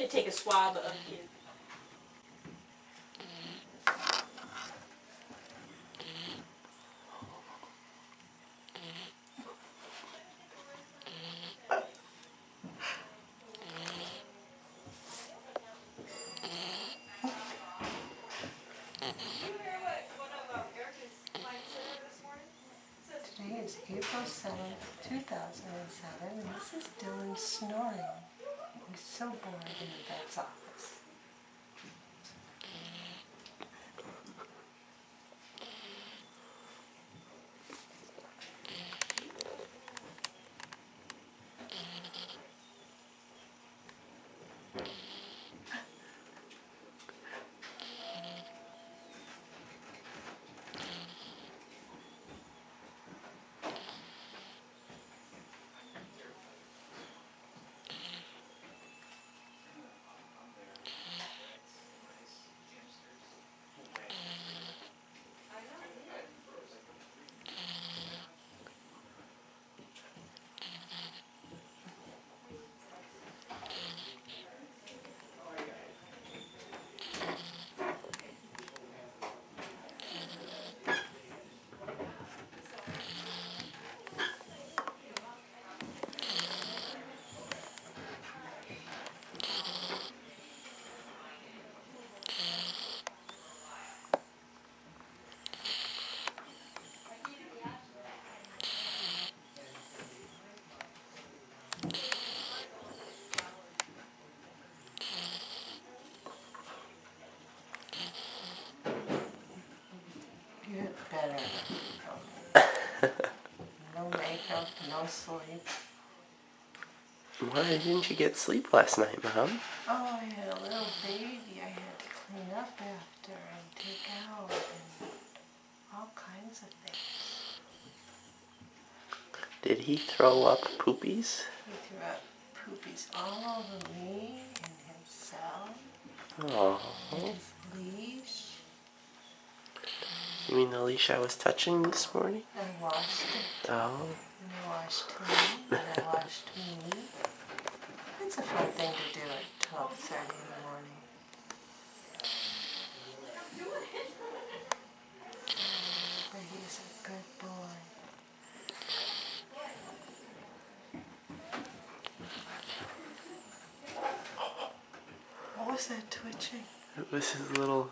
It take a swab of you. Today is April 7th, 2007, and this is Dylan snoring. He's so bored in the vet's office. Get better. No makeup, no sleep. Why didn't you get sleep last night, Mom? Oh, I had a little baby I had to clean up after and take out and all kinds of things. Did he throw up poopies? He threw up poopies all over me and himself Oh. and his leash. You mean the leash I was touching this morning? I washed it. Oh. And I washed him, and I washed me. It's a fun thing to do at 12:30 in the morning. But he's a good boy. What was that twitching? It was his little